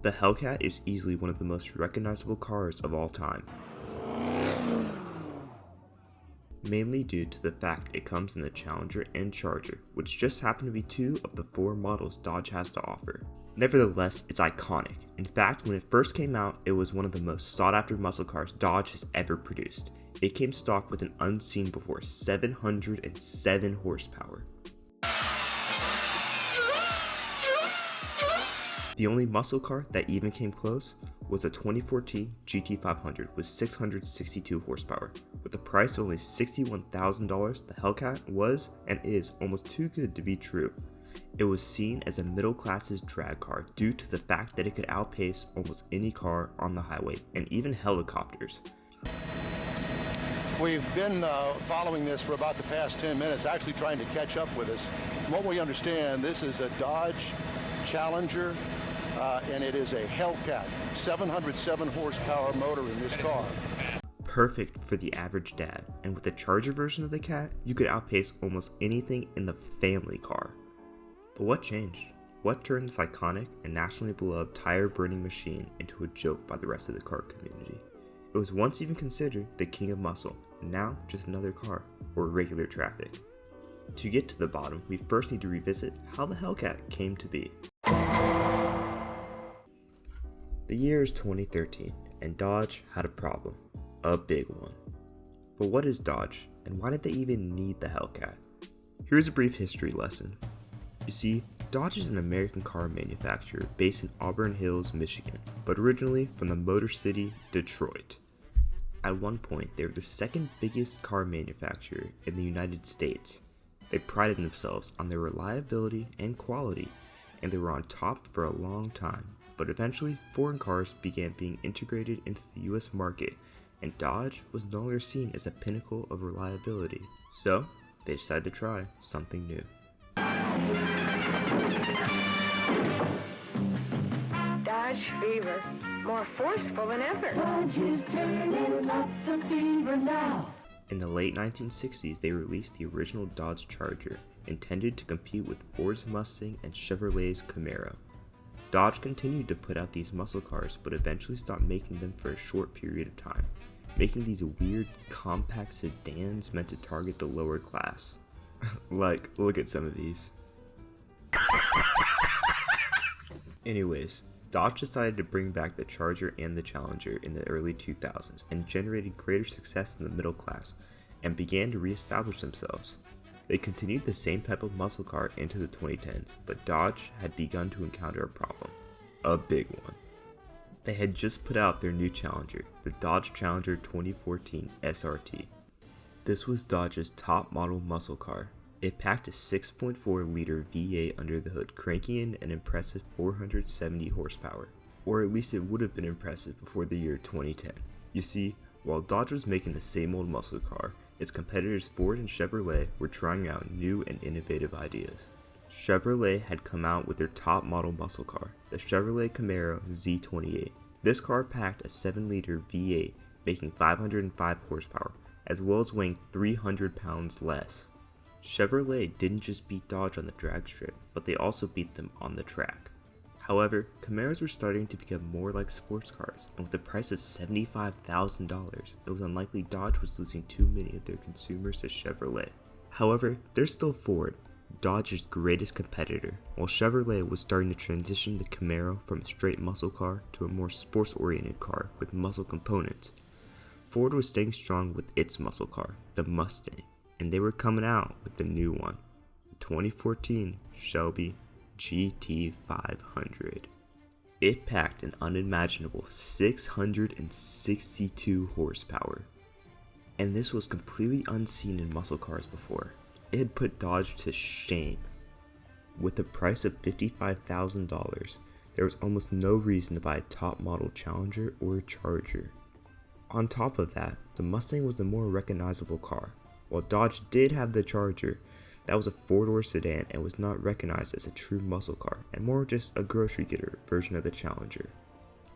The Hellcat is easily one of the most recognizable cars of all time, mainly due to the fact it comes in the Challenger and Charger, which just happen to be two of the four models Dodge has to offer. Nevertheless, it's iconic. In fact, when it first came out, it was one of the most sought after muscle cars Dodge has ever produced. It came stock with an unseen before 707 horsepower. The only muscle car that even came close was a 2014 GT500 with 662 horsepower. With a price of only $61,000, the Hellcat was and is almost too good to be true. It was seen as a middle class's drag car due to the fact that it could outpace almost any car on the highway and even helicopters. We've been following this for about the past 10 minutes, actually trying to catch up with us. From what we understand, this is a Dodge Challenger, and it is a Hellcat, 707 horsepower motor in this car. Perfect for the average dad, and with the Charger version of the Cat, you could outpace almost anything in the family car. But what changed? What turned this iconic and nationally beloved tire-burning machine into a joke by the rest of the car community? It was once even considered the king of muscle, and now just another car, or regular traffic. To get to the bottom, we first need to revisit how the Hellcat came to be. The year is 2013, and Dodge had a problem. A big one. But what is Dodge, and why did they even need the Hellcat? Here's a brief history lesson. You see, Dodge is an American car manufacturer based in Auburn Hills, Michigan, but originally from the Motor City, Detroit. At one point, they were the second biggest car manufacturer in the United States. They prided themselves on their reliability and quality, and they were on top for a long time. But eventually, foreign cars began being integrated into the US market, and Dodge was no longer seen as a pinnacle of reliability. So, they decided to try something new. Dodge Fever, more forceful than ever. Dodge is turning up the fever now. In the late 1960s, they released the original Dodge Charger, intended to compete with Ford's Mustang and Chevrolet's Camaro. Dodge continued to put out these muscle cars, but eventually stopped making them for a short period of time, making these weird, compact sedans meant to target the lower class. Like, look at some of these. Anyways, Dodge decided to bring back the Charger and the Challenger in the early 2000s and generated greater success in the middle class and began to re-establish themselves. They continued the same type of muscle car into the 2010s, but Dodge had begun to encounter a problem. A big one. They had just put out their new Challenger, the Dodge Challenger 2014 SRT. This was Dodge's top model muscle car. It packed a 6.4 liter V8 under the hood, cranking in an impressive 470 horsepower. Or at least it would have been impressive before the year 2010. You see, while Dodge was making the same old muscle car, its competitors Ford and Chevrolet were trying out new and innovative ideas. Chevrolet had come out with their top model muscle car, the Chevrolet Camaro Z28. This car packed a 7-liter V8, making 505 horsepower, as well as weighing 300 pounds less. Chevrolet didn't just beat Dodge on the drag strip, but they also beat them on the track. However, Camaros were starting to become more like sports cars, and with the price of $75,000, it was unlikely Dodge was losing too many of their consumers to Chevrolet. However, there's still Ford, Dodge's greatest competitor, while Chevrolet was starting to transition the Camaro from a straight muscle car to a more sports-oriented car with muscle components. Ford was staying strong with its muscle car, the Mustang, and they were coming out with the new one, the 2014 Shelby GT500. It packed an unimaginable 662 horsepower, and this was completely unseen in muscle cars before. It had put Dodge to shame. With the price of $55,000, there was almost no reason to buy a top model Challenger or Charger. On top of that, the Mustang was the more recognizable car. While Dodge did have the Charger, that was a 4-door sedan and was not recognized as a true muscle car and more just a grocery getter version of the Challenger.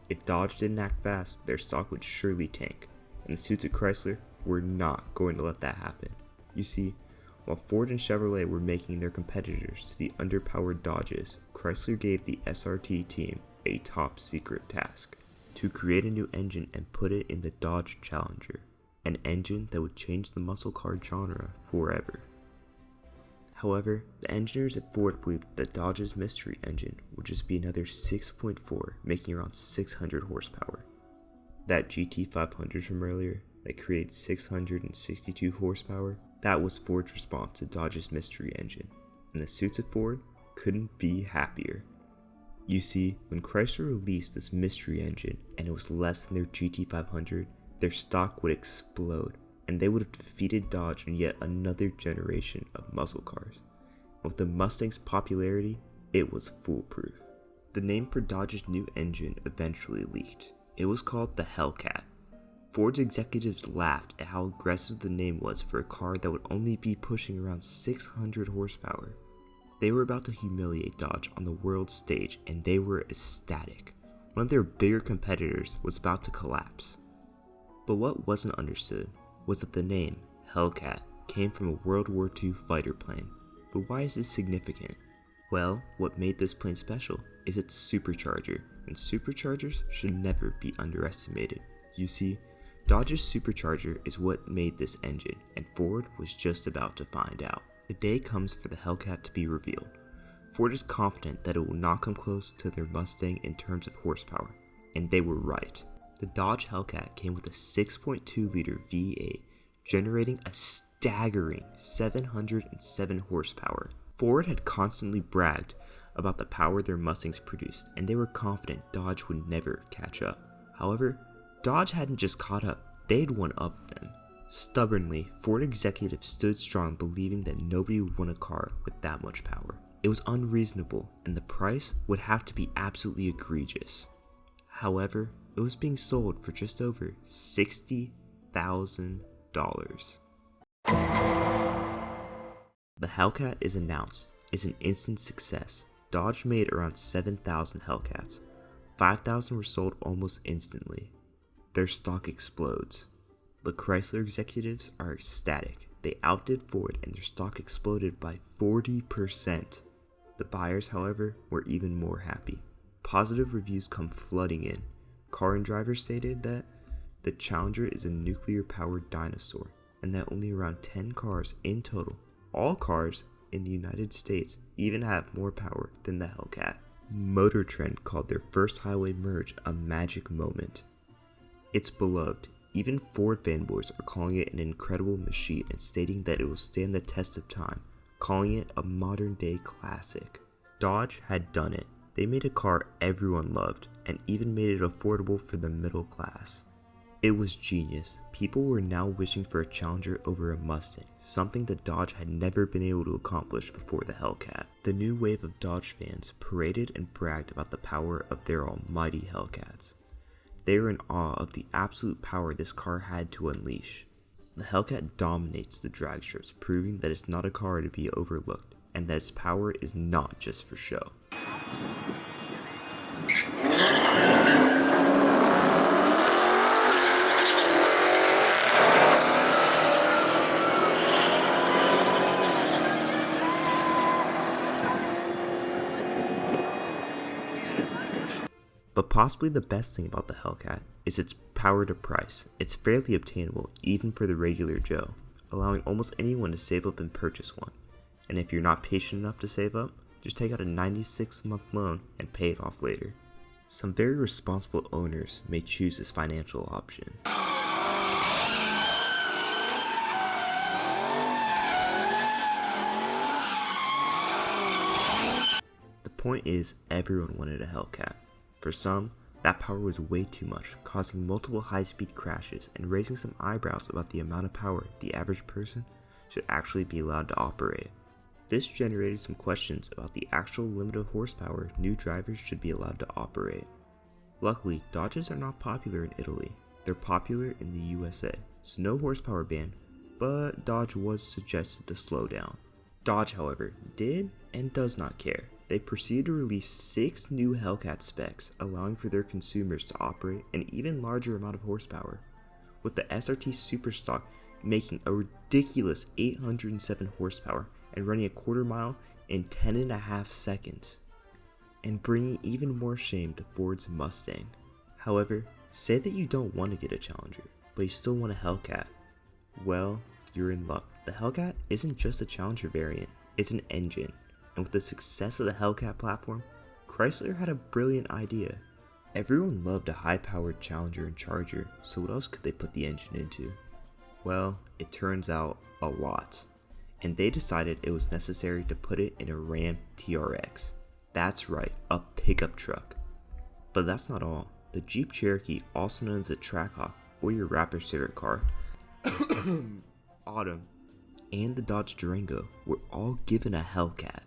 If Dodge didn't act fast, their stock would surely tank, and the suits at Chrysler were not going to let that happen. You see, while Ford and Chevrolet were making their competitors to the underpowered Dodges, Chrysler gave the SRT team a top secret task: to create a new engine and put it in the Dodge Challenger, an engine that would change the muscle car genre forever. However, the engineers at Ford believed that Dodge's mystery engine would just be another 6.4, making around 600 horsepower. That GT500 from earlier, that created 662 horsepower, that was Ford's response to Dodge's mystery engine, and the suits at Ford couldn't be happier. You see, when Chrysler released this mystery engine and it was less than their GT500, their stock would explode, and they would have defeated Dodge in yet another generation of muscle cars. And with the Mustang's popularity, it was foolproof. The name for Dodge's new engine eventually leaked. It was called the Hellcat. Ford's executives laughed at how aggressive the name was for a car that would only be pushing around 600 horsepower. They were about to humiliate Dodge on the world stage, and they were ecstatic. One of their bigger competitors was about to collapse. But what wasn't understood was that the name, Hellcat, came from a World War II fighter plane. But why is this significant? Well, what made this plane special is its supercharger, and superchargers should never be underestimated. You see, Dodge's supercharger is what made this engine, and Ford was just about to find out. The day comes for the Hellcat to be revealed. Ford is confident that it will not come close to their Mustang in terms of horsepower, and they were right. The Dodge Hellcat came with a 6.2-liter V8, generating a staggering 707 horsepower. Ford had constantly bragged about the power their Mustangs produced, and they were confident Dodge would never catch up. However, Dodge hadn't just caught up, they'd one-upped them. Stubbornly, Ford executives stood strong, believing that nobody would want a car with that much power. It was unreasonable, and the price would have to be absolutely egregious. However, it was being sold for just over $60,000. The Hellcat is announced as an instant success. Dodge made around 7,000 Hellcats. 5,000 were sold almost instantly. Their stock explodes. The Chrysler executives are ecstatic. They outdid Ford and their stock exploded by 40%. The buyers, however, were even more happy. Positive reviews come flooding in. Car and Driver stated that the Challenger is a nuclear-powered dinosaur, and that only around 10 cars in total, all cars in the United States, even have more power than the Hellcat. Motor Trend called their first highway merge a magic moment. It's beloved. Even Ford fanboys are calling it an incredible machine and stating that it will stand the test of time, calling it a modern-day classic. Dodge had done it. They made a car everyone loved, and even made it affordable for the middle class. It was genius. People were now wishing for a Challenger over a Mustang, something that Dodge had never been able to accomplish before the Hellcat. The new wave of Dodge fans paraded and bragged about the power of their almighty Hellcats. They were in awe of the absolute power this car had to unleash. The Hellcat dominates the drag strips, proving that it's not a car to be overlooked, and that its power is not just for show. But possibly the best thing about the Hellcat is its power to price. It's fairly obtainable even for the regular Joe, allowing almost anyone to save up and purchase one. And if you're not patient enough to save up, just take out a 96-month loan and pay it off later. Some very responsible owners may choose this financial option. The point is, everyone wanted a Hellcat. For some, that power was way too much, causing multiple high-speed crashes and raising some eyebrows about the amount of power the average person should actually be allowed to operate. This generated some questions about the actual limit of horsepower new drivers should be allowed to operate. Luckily, Dodges are not popular in Italy. They're popular in the USA, so no horsepower ban, but Dodge was suggested to slow down. Dodge, however, did and does not care. They proceeded to release 6 new Hellcat specs, allowing for their consumers to operate an even larger amount of horsepower, with the SRT Superstock making a ridiculous 807 horsepower and running a quarter mile in 10.5 seconds. and bringing even more shame to Ford's Mustang. However, say that you don't want to get a Challenger, but you still want a Hellcat. Well, you're in luck. The Hellcat isn't just a Challenger variant, it's an engine, and with the success of the Hellcat platform, Chrysler had a brilliant idea. Everyone loved a high-powered Challenger and Charger, so what else could they put the engine into? Well, it turns out a lot, and they decided it was necessary to put it in a Ram TRX. That's right, a pickup truck. But that's not all. The Jeep Cherokee, also known as a Trackhawk, or your rapper's favorite car, Autumn, and the Dodge Durango were all given a Hellcat.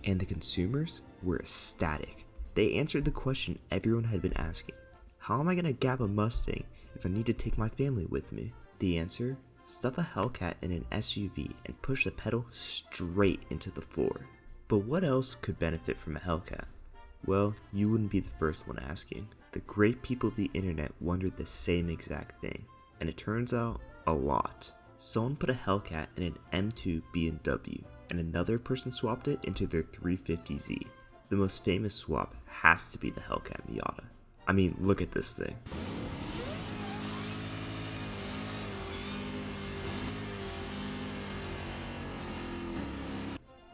And the consumers were ecstatic. They answered the question everyone had been asking. How am I going to gap a Mustang if I need to take my family with me? The answer? Stuff a Hellcat in an SUV and push the pedal straight into the floor. But what else could benefit from a Hellcat? Well, you wouldn't be the first one asking. The great people of the internet wondered the same exact thing, and it turns out a lot. Someone put a Hellcat in an M2 BMW, and another person swapped it into their 350Z. The most famous swap has to be the Hellcat Miata. I mean, look at this thing.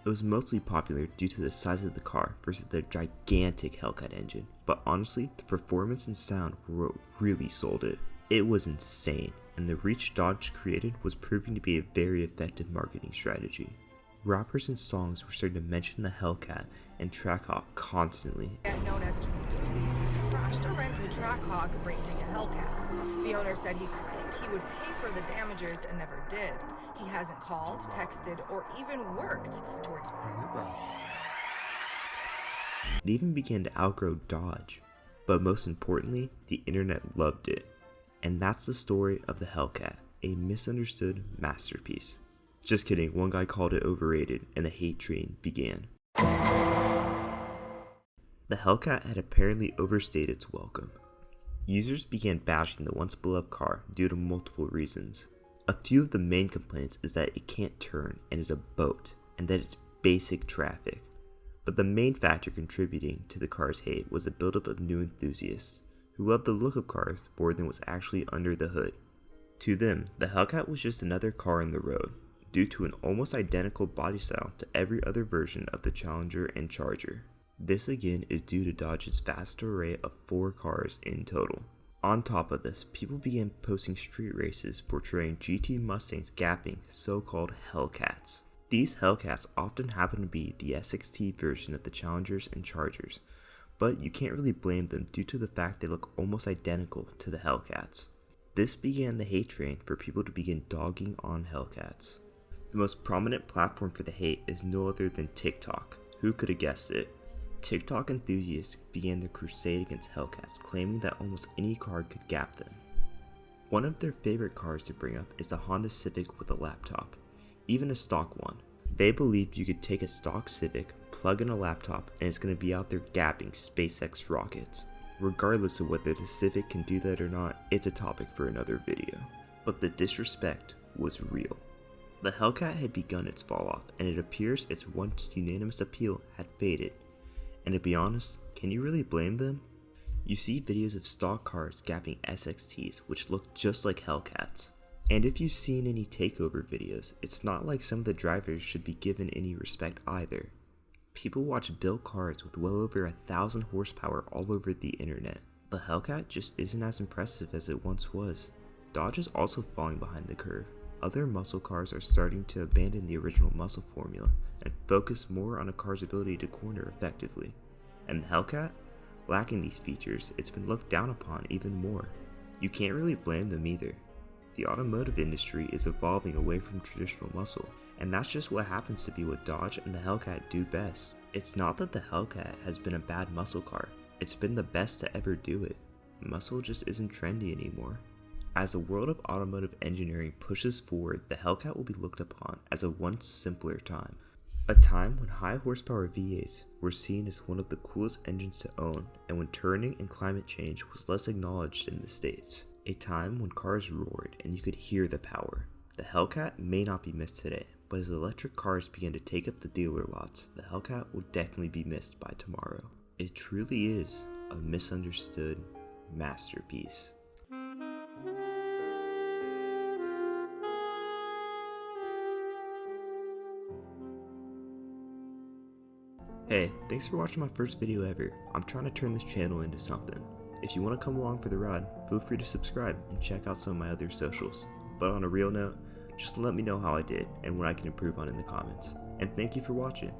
It was mostly popular due to the size of the car versus the gigantic Hellcat engine, but honestly, the performance and sound were what really sold it. It was insane, and the reach Dodge created was proving to be a very effective marketing strategy. Rappers and songs were starting to mention the Hellcat and Trackhawk constantly. Known as Twin Enthusiasts crashed a rented Trackhawk racing a Hellcat. The owner said he claimed he would pay for the damages and never did. He hasn't called, texted, or even worked towards paying the bill. It even began to outgrow Dodge, but most importantly, the internet loved it. And that's the story of the Hellcat, a misunderstood masterpiece. Just kidding, one guy called it overrated and the hate train began. The Hellcat had apparently overstayed its welcome. Users began bashing the once beloved car due to multiple reasons. A few of the main complaints is that it can't turn and is a boat, and that it's basic traffic. But the main factor contributing to the car's hate was a buildup of new enthusiasts, who loved the look of cars more than was actually under the hood. To them, the Hellcat was just another car on the road, due to an almost identical body style to every other version of the Challenger and Charger. This again is due to Dodge's vast array of 4 cars in total. On top of this, people began posting street races portraying GT Mustangs gapping so-called Hellcats. These Hellcats often happen to be the SXT version of the Challengers and Chargers, but you can't really blame them due to the fact they look almost identical to the Hellcats. This began the hate train for people to begin dogging on Hellcats. The most prominent platform for the hate is no other than TikTok. Who could have guessed it? TikTok enthusiasts began their crusade against Hellcats, claiming that almost any car could gap them. One of their favorite cars to bring up is the Honda Civic with a laptop, even a stock one. They believed you could take a stock Civic, plug in a laptop, and it's going to be out there gapping SpaceX rockets. Regardless of whether the Civic can do that or not, it's a topic for another video. But the disrespect was real. The Hellcat had begun its fall off, and it appears its once unanimous appeal had faded. And to be honest, can you really blame them? You see videos of stock cars gapping SXTs which look just like Hellcats. And if you've seen any takeover videos, it's not like some of the drivers should be given any respect either. People watch built cars with well over 1,000 horsepower all over the internet. The Hellcat just isn't as impressive as it once was. Dodge is also falling behind the curve. Other muscle cars are starting to abandon the original muscle formula and focus more on a car's ability to corner effectively. And the Hellcat? Lacking these features, it's been looked down upon even more. You can't really blame them either. The automotive industry is evolving away from traditional muscle, and that's just what happens to be what Dodge and the Hellcat do best. It's not that the Hellcat has been a bad muscle car, it's been the best to ever do it. Muscle just isn't trendy anymore. As the world of automotive engineering pushes forward, the Hellcat will be looked upon as a once simpler time. A time when high horsepower V8s were seen as one of the coolest engines to own, and when turning and climate change was less acknowledged in the States. A time when cars roared and you could hear the power. The Hellcat may not be missed today, but as electric cars begin to take up the dealer lots, the Hellcat will definitely be missed by tomorrow. It truly is a misunderstood masterpiece. Hey, thanks for watching my first video ever. I'm trying to turn this channel into something. If you want to come along for the ride, feel free to subscribe and check out some of my other socials. But on a real note, just let me know how I did and what I can improve on in the comments. And thank you for watching.